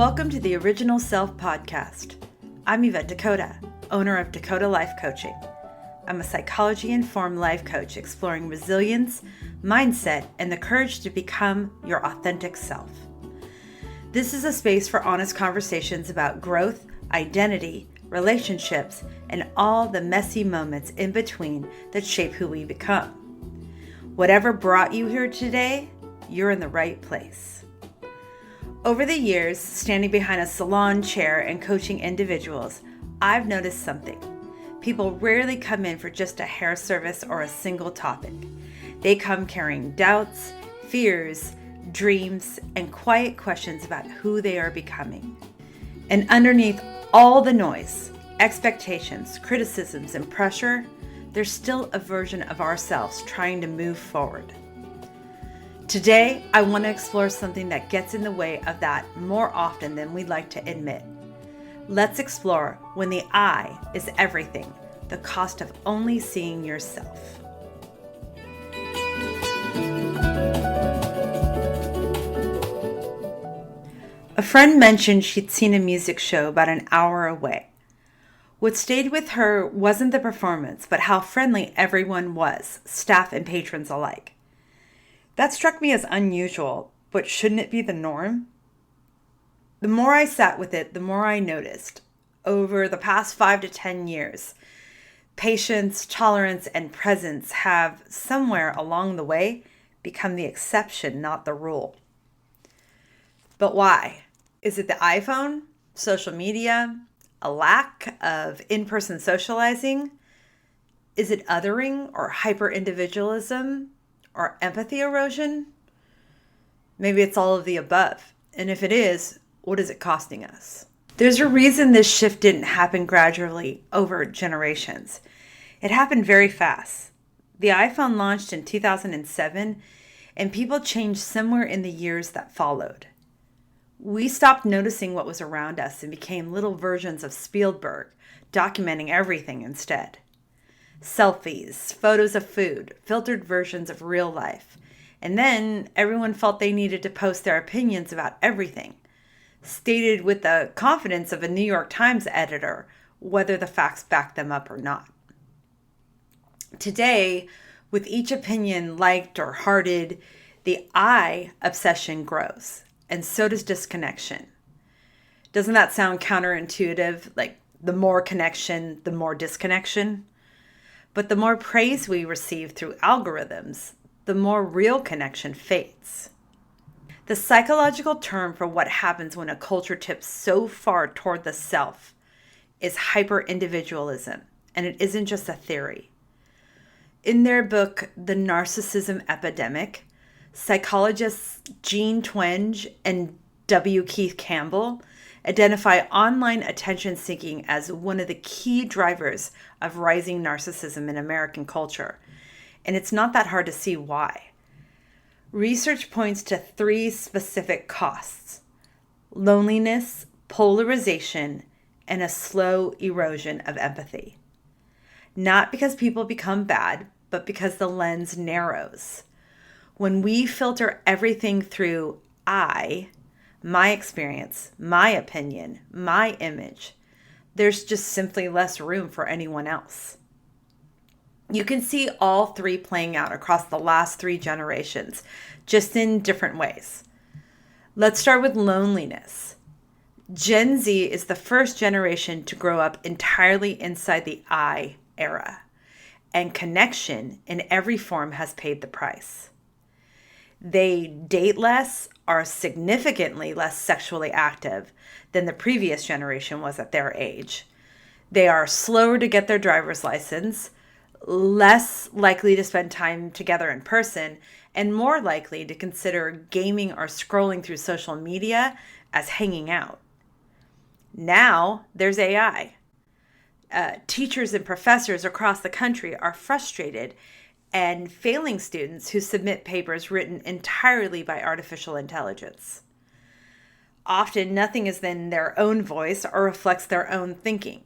Welcome to the Original Self Podcast. I'm Yvette Dakota, owner of Dakota Life Coaching. I'm a psychology-informed life coach exploring resilience, mindset, and the courage to become your authentic self. This is a space for honest conversations about growth, identity, relationships, and all the messy moments in between that shape who we become. Whatever brought you here today, you're in the right place. Over the years, standing behind a salon chair and coaching individuals, I've noticed something. People rarely come in for just a hair service or a single topic. They come carrying doubts, fears, dreams, and quiet questions about who they are becoming. And underneath all the noise, expectations, criticisms, and pressure, there's still a version of ourselves trying to move forward. Today, I want to explore something that gets in the way of that more often than we'd like to admit. Let's explore when the I is everything, the cost of only seeing yourself. A friend mentioned she'd seen a music show about an hour away. What stayed with her wasn't the performance, but how friendly everyone was, staff and patrons alike. That struck me as unusual, but shouldn't it be the norm? The more I sat with it, the more I noticed. Over the past 5 to 10 years, patience, tolerance, and presence have somewhere along the way become the exception, not the rule. But why? Is it the iPhone, social media, a lack of in-person socializing? Is it othering or hyper-individualism? Or empathy erosion? Maybe it's all of the above. And if it is, what is it costing us? There's a reason this shift didn't happen gradually over generations. It happened very fast. The iPhone launched in 2007, and people changed somewhere in the years that followed. We stopped noticing what was around us and became little versions of Spielberg, documenting everything instead. Selfies, photos of food, filtered versions of real life. And then everyone felt they needed to post their opinions about everything, stated with the confidence of a New York Times editor, whether the facts back them up or not. Today, with each opinion liked or hearted, the I obsession grows, and so does disconnection. Doesn't that sound counterintuitive? Like the more connection, the more disconnection? But the more praise we receive through algorithms, the more real connection fades. The psychological term for what happens when a culture tips so far toward the self is hyper-individualism, and it isn't just a theory. In their book, The Narcissism Epidemic, psychologists Jean Twenge and W. Campbell identify online attention seeking as one of the key drivers of rising narcissism in American culture. And it's not that hard to see why. Research points to 3 specific costs: loneliness, polarization, and a slow erosion of empathy. Not because people become bad, but because the lens narrows. When we filter everything through my experience, my opinion, my image, there's just simply less room for anyone else. You can see all 3 playing out across the last 3 generations, just in different ways. Let's start with loneliness. Gen Z is the first generation to grow up entirely inside the I era, and connection in every form has paid the price. They date less, are significantly less sexually active than the previous generation was at their age. They are slower to get their driver's license, less likely to spend time together in person, and more likely to consider gaming or scrolling through social media as hanging out. Now there's AI. Teachers and professors across the country are frustrated and failing students who submit papers written entirely by artificial intelligence. Often nothing is in their own voice or reflects their own thinking.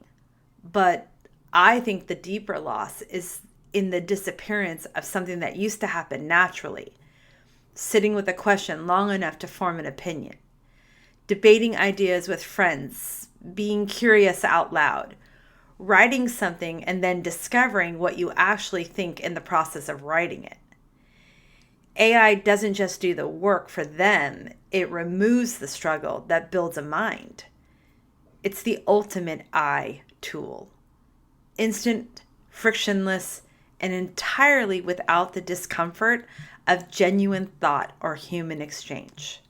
But I think the deeper loss is in the disappearance of something that used to happen naturally, sitting with a question long enough to form an opinion. debating ideas with friends, being curious out loud, writing something and then discovering what you actually think in the process of writing it. AI doesn't just do the work for them, it removes the struggle that builds a mind. It's the ultimate I tool. Instant, frictionless, and entirely without the discomfort of genuine thought or human exchange.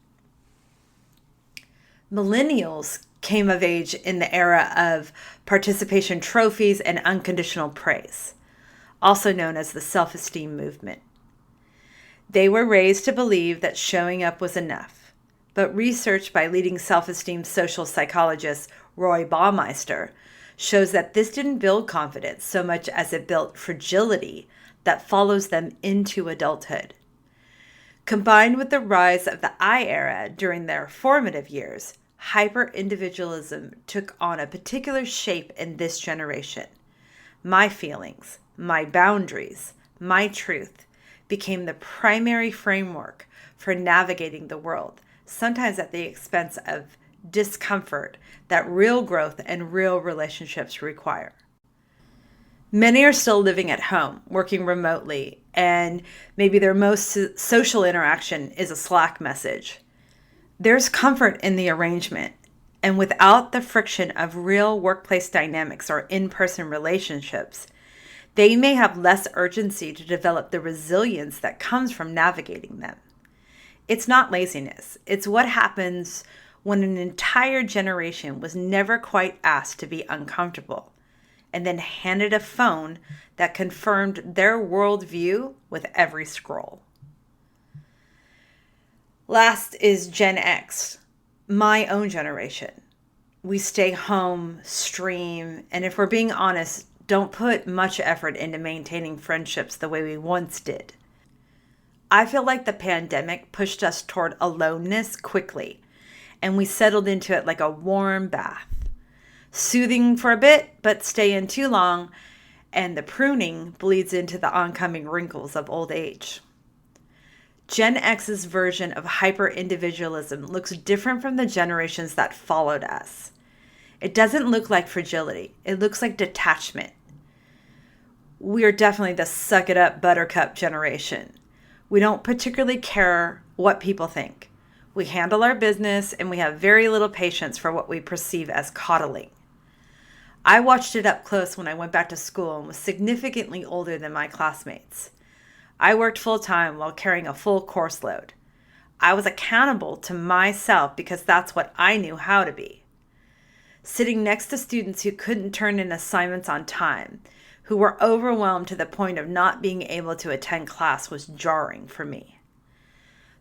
Millennials came of age in the era of participation trophies and unconditional praise, also known as the self-esteem movement. They were raised to believe that showing up was enough, but research by leading self-esteem social psychologist Roy Baumeister shows that this didn't build confidence so much as it built fragility that follows them into adulthood. Combined with the rise of the I era during their formative years, hyper-individualism took on a particular shape in this generation. My feelings, my boundaries, my truth became the primary framework for navigating the world, sometimes at the expense of discomfort that real growth and real relationships require. Many are still living at home, working remotely, and maybe their most social interaction is a Slack message. There's comfort in the arrangement, and without the friction of real workplace dynamics or in-person relationships, they may have less urgency to develop the resilience that comes from navigating them. It's not laziness. It's what happens when an entire generation was never quite asked to be uncomfortable and then handed a phone that confirmed their worldview with every scroll. Last is Gen X, my own generation. We stay home, stream, and if we're being honest, don't put much effort into maintaining friendships the way we once did. I feel like the pandemic pushed us toward aloneness quickly, and we settled into it like a warm bath. Soothing for a bit, but stay in too long, and the pruning bleeds into the oncoming wrinkles of old age. Gen X's version of hyper-individualism looks different from the generations that followed us. It doesn't look like fragility. It looks like detachment. We are definitely the suck it up buttercup generation. We don't particularly care what people think. We handle our business and we have very little patience for what we perceive as coddling. I watched it up close when I went back to school and was significantly older than my classmates. I worked full-time while carrying a full course load. I was accountable to myself because that's what I knew how to be. Sitting next to students who couldn't turn in assignments on time, who were overwhelmed to the point of not being able to attend class was jarring for me.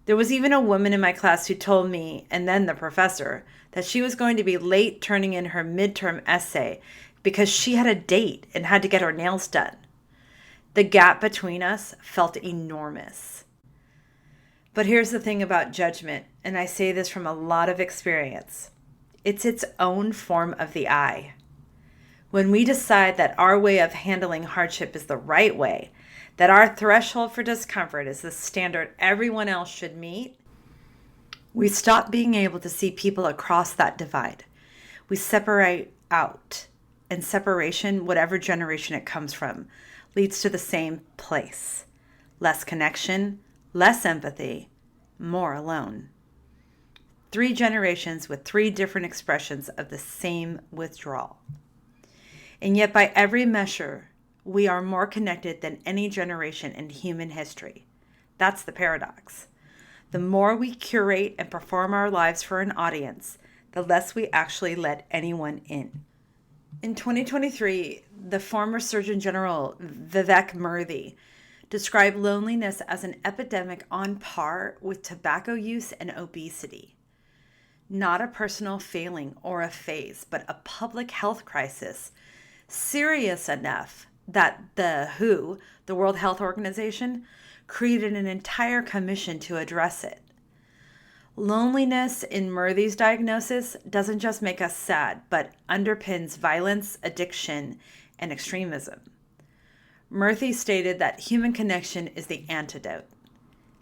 There was even a woman in my class who told me, and then the professor, that she was going to be late turning in her midterm essay because she had a date and had to get her nails done. The gap between us felt enormous. But here's the thing about judgment, and I say this from a lot of experience. It's its own form of the I. When we decide that our way of handling hardship is the right way, that our threshold for discomfort is the standard everyone else should meet, we stop being able to see people across that divide. We separate out, and separation, whatever generation it comes from, leads to the same place. Less connection, less empathy, more alone. 3 generations with 3 different expressions of the same withdrawal. And yet by every measure, we are more connected than any generation in human history. That's the paradox. The more we curate and perform our lives for an audience, the less we actually let anyone in. In 2023, the former Surgeon General Vivek Murthy described loneliness as an epidemic on par with tobacco use and obesity. Not a personal failing or a phase, but a public health crisis, serious enough that the WHO, the World Health Organization, created an entire commission to address it. Loneliness in Murthy's diagnosis doesn't just make us sad, but underpins violence, addiction, and extremism. Murthy stated that human connection is the antidote,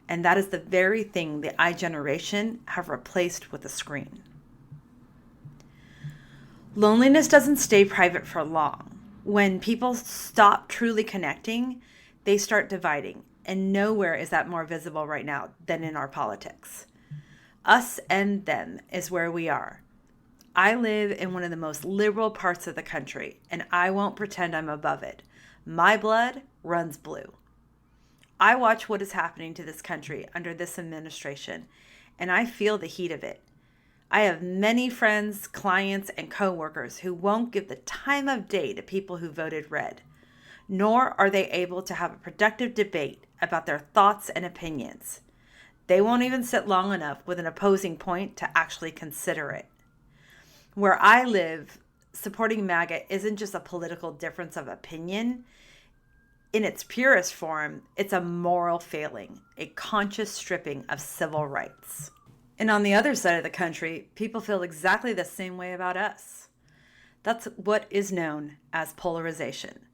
and that is the very thing the I generation have replaced with a screen. Loneliness doesn't stay private for long. When people stop truly connecting, they start dividing. And nowhere is that more visible right now than in our politics. Us and them is where we are. I live in one of the most liberal parts of the country, and I won't pretend I'm above it. My blood runs blue. I watch what is happening to this country under this administration, and I feel the heat of it. I have many friends, clients, and coworkers who won't give the time of day to people who voted red, nor are they able to have a productive debate about their thoughts and opinions. They won't even sit long enough with an opposing point to actually consider it. Where I live, supporting MAGA isn't just a political difference of opinion. In its purest form, it's a moral failing, a conscious stripping of civil rights. And on the other side of the country, people feel exactly the same way about us. That's what is known as polarization.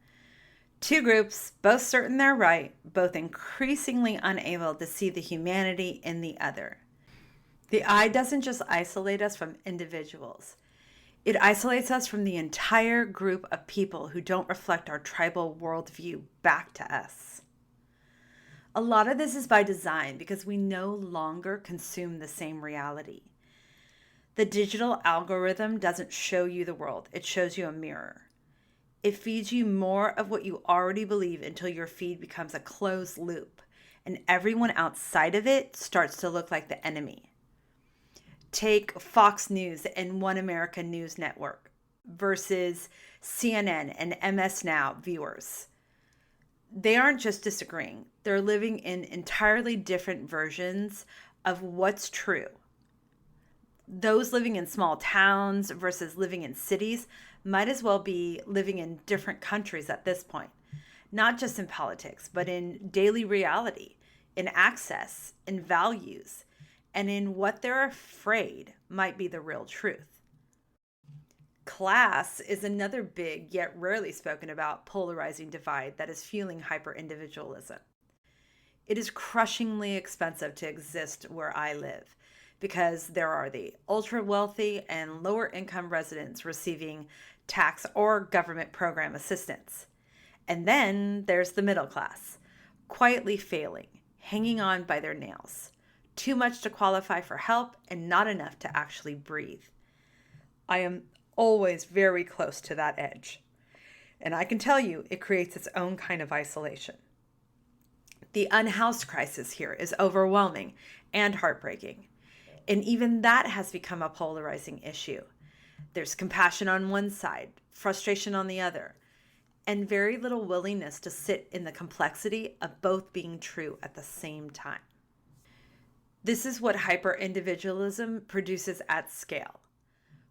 Two groups, both certain they're right, both increasingly unable to see the humanity in the other. The I doesn't just isolate us from individuals. It isolates us from the entire group of people who don't reflect our tribal worldview back to us. A lot of this is by design because we no longer consume the same reality. The digital algorithm doesn't show you the world, it shows you a mirror. It feeds you more of what you already believe until your feed becomes a closed loop, and everyone outside of it starts to look like the enemy. Take Fox News and One America News Network versus CNN and MS Now viewers. They aren't just disagreeing. They're living in entirely different versions of what's true. Those living in small towns versus living in cities might as well be living in different countries at this point, not just in politics, but in daily reality, in access, in values, and in what they're afraid might be the real truth. Class is another big yet rarely spoken about polarizing divide that is fueling hyper-individualism. It is crushingly expensive to exist where I live because there are the ultra-wealthy and lower-income residents receiving tax or government program assistance. And then there's the middle class, quietly failing, hanging on by their nails. Too much to qualify for help and not enough to actually breathe. I am always very close to that edge. And I can tell you, it creates its own kind of isolation. The unhoused crisis here is overwhelming and heartbreaking. And even that has become a polarizing issue. There's compassion on one side, frustration on the other, and very little willingness to sit in the complexity of both being true at the same time. This is what hyper-individualism produces at scale.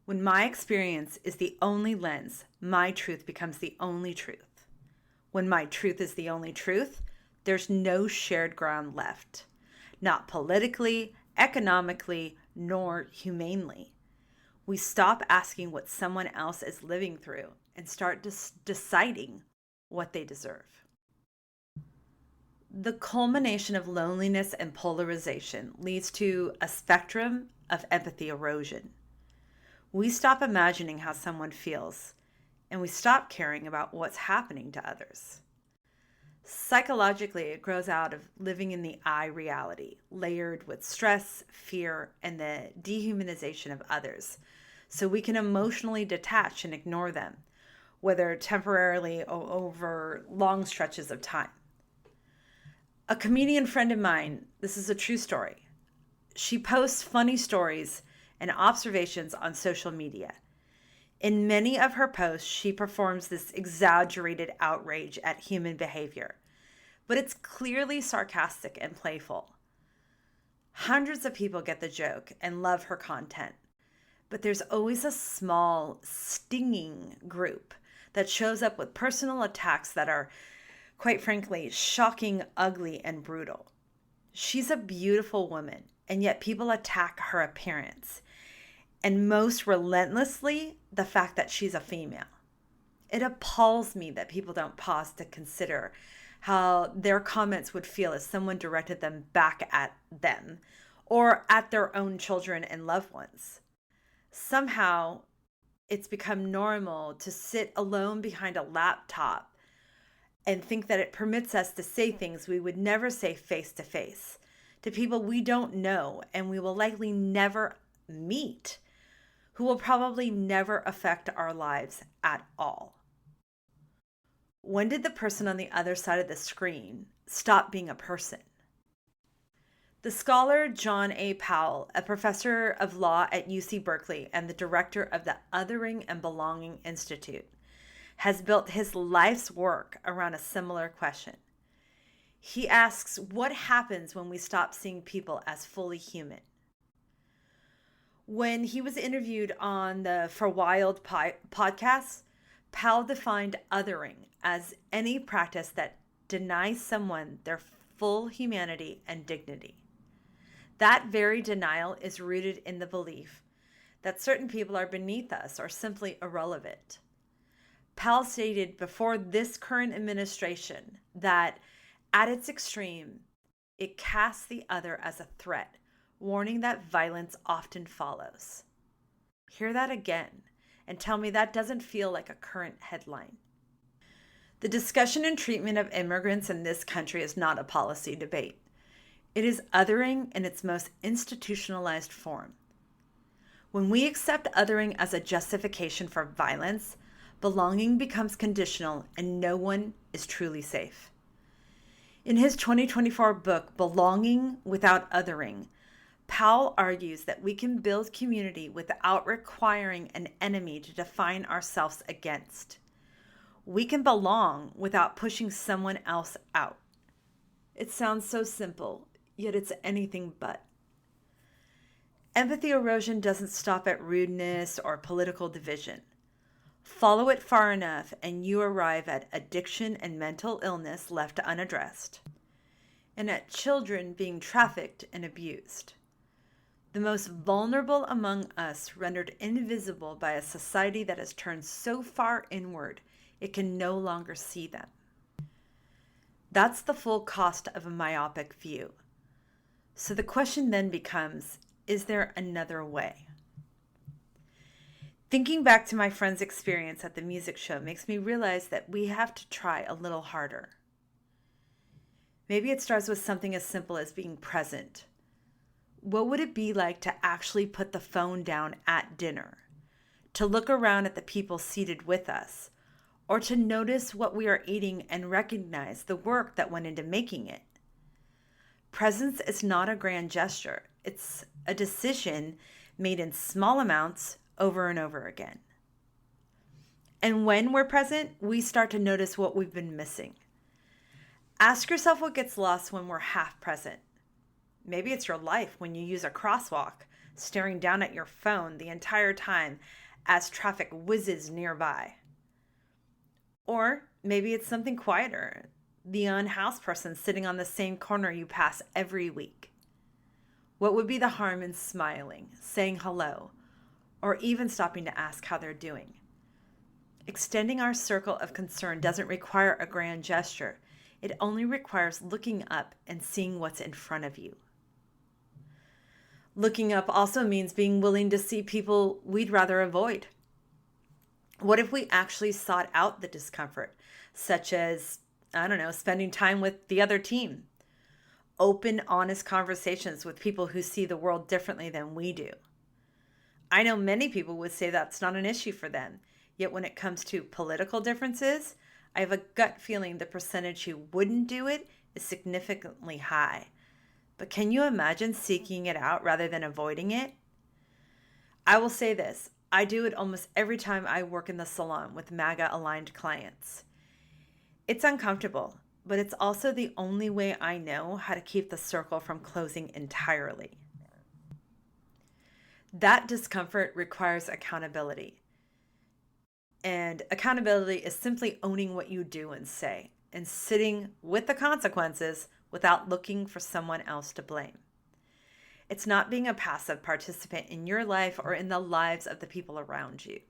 When my experience is the only lens, my truth becomes the only truth. When my truth is the only truth, there's no shared ground left. Not politically, economically, nor humanely. We stop asking what someone else is living through and start deciding what they deserve. The culmination of loneliness and polarization leads to a spectrum of empathy erosion. We stop imagining how someone feels, and we stop caring about what's happening to others. Psychologically, it grows out of living in the I reality, layered with stress, fear, and the dehumanization of others, so we can emotionally detach and ignore them, whether temporarily or over long stretches of time. A comedian friend of mine, this is a true story. She posts funny stories and observations on social media. In many of her posts, she performs this exaggerated outrage at human behavior, but it's clearly sarcastic and playful. Hundreds of people get the joke and love her content, but there's always a small, stinging group that shows up with personal attacks that are, quite frankly, shocking, ugly, and brutal. She's a beautiful woman, and yet people attack her appearance, and most relentlessly, the fact that she's a female. It appalls me that people don't pause to consider how their comments would feel if someone directed them back at them or at their own children and loved ones. Somehow, it's become normal to sit alone behind a laptop and think that it permits us to say things we would never say face to face to people we don't know and we will likely never meet, who will probably never affect our lives at all. When did the person on the other side of the screen stop being a person? The scholar John A. Powell, a professor of law at UC Berkeley and the director of the Othering and Belonging Institute, has built his life's work around a similar question. He asks, what happens when we stop seeing people as fully human? When he was interviewed on the For Wild podcast, Powell defined othering as any practice that denies someone their full humanity and dignity. That very denial is rooted in the belief that certain people are beneath us or simply irrelevant. Powell stated before this current administration that at its extreme, it casts the other as a threat, warning that violence often follows. Hear that again and tell me that doesn't feel like a current headline. The discussion and treatment of immigrants in this country is not a policy debate. It is othering in its most institutionalized form. When we accept othering as a justification for violence, belonging becomes conditional and no one is truly safe. In his 2024 book, Belonging Without Othering, Powell argues that we can build community without requiring an enemy to define ourselves against. We can belong without pushing someone else out. It sounds so simple, yet it's anything but. Empathy erosion doesn't stop at rudeness or political division. Follow it far enough and you arrive at addiction and mental illness left unaddressed, and at children being trafficked and abused. The most vulnerable among us rendered invisible by a society that has turned so far inward it can no longer see them. That's the full cost of a myopic view. So the question then becomes, is there another way? Thinking back to my friend's experience at the music show makes me realize that we have to try a little harder. Maybe it starts with something as simple as being present. What would it be like to actually put the phone down at dinner, to look around at the people seated with us, or to notice what we are eating and recognize the work that went into making it? Presence is not a grand gesture. It's a decision made in small amounts over and over again. And when we're present, we start to notice what we've been missing. Ask yourself what gets lost when we're half present. Maybe it's your life when you use a crosswalk, staring down at your phone the entire time as traffic whizzes nearby. Or maybe it's something quieter, the unhoused person sitting on the same corner you pass every week. What would be the harm in smiling, saying hello, or even stopping to ask how they're doing? Extending our circle of concern doesn't require a grand gesture. It only requires looking up and seeing what's in front of you. Looking up also means being willing to see people we'd rather avoid. What if we actually sought out the discomfort, such as, spending time with the other team? Open, honest conversations with people who see the world differently than we do. I know many people would say that's not an issue for them, yet when it comes to political differences, I have a gut feeling the percentage who wouldn't do it is significantly high. But can you imagine seeking it out rather than avoiding it? I will say this, I do it almost every time I work in the salon with MAGA-aligned clients. It's uncomfortable, but it's also the only way I know how to keep the circle from closing entirely. That discomfort requires accountability. And accountability is simply owning what you do and say and sitting with the consequences without looking for someone else to blame. It's not being a passive participant in your life or in the lives of the people around you.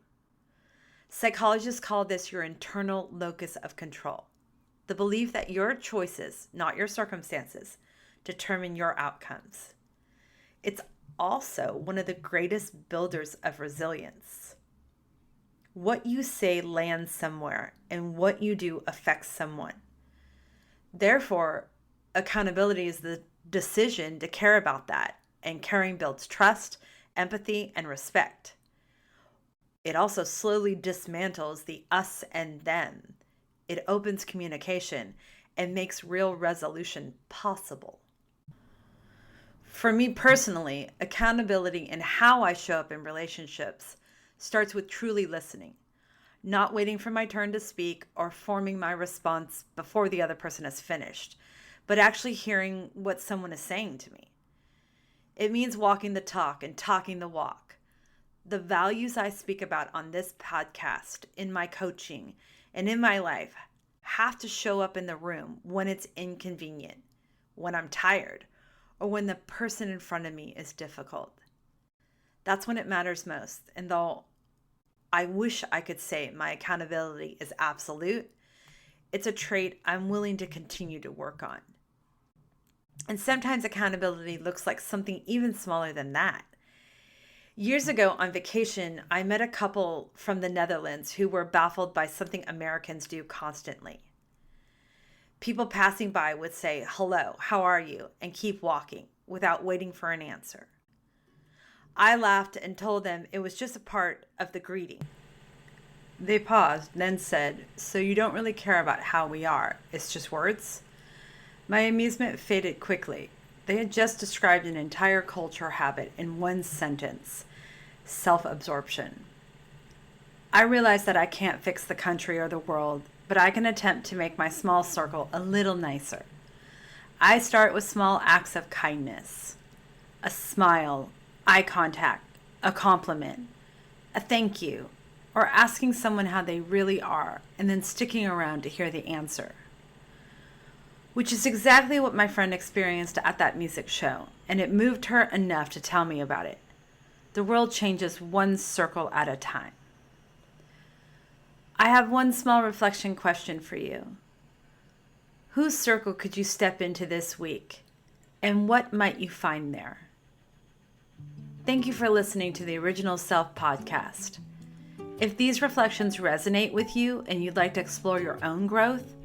Psychologists call this your internal locus of control, the belief that your choices, not your circumstances, determine your outcomes. It's also one of the greatest builders of resilience. What you say lands somewhere, and what you do affects someone. Therefore, accountability is the decision to care about that, and caring builds trust, empathy, and respect. It also slowly dismantles the us and them. It opens communication and makes real resolution possible. For me personally, accountability and how I show up in relationships starts with truly listening, not waiting for my turn to speak or forming my response before the other person is finished, but actually hearing what someone is saying to me. It means walking the talk and talking the walk. The values I speak about on this podcast, in my coaching, and in my life have to show up in the room when it's inconvenient, when I'm tired, or when the person in front of me is difficult. That's when it matters most. And though I wish I could say my accountability is absolute, it's a trait I'm willing to continue to work on. And sometimes accountability looks like something even smaller than that. Years ago on vacation, I met a couple from the Netherlands who were baffled by something Americans do constantly. People passing by would say, "Hello, how are you?" and keep walking without waiting for an answer. I laughed and told them it was just a part of the greeting. They paused, then said, "So you don't really care about how we are, it's just words?" My amusement faded quickly. They had just described an entire culture habit in one sentence: self-absorption. I realized that I can't fix the country or the world, but I can attempt to make my small circle a little nicer. I start with small acts of kindness: a smile, eye contact, a compliment, a thank you, or asking someone how they really are and then sticking around to hear the answer. Which is exactly what my friend experienced at that music show, and it moved her enough to tell me about it. The world changes one circle at a time. I have one small reflection question for you. Whose circle could you step into this week, and what might you find there? Thank you for listening to the Original Self podcast. If these reflections resonate with you and you'd like to explore your own growth,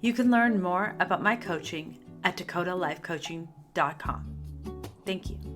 you can learn more about my coaching at dakotalifecoaching.com. Thank you.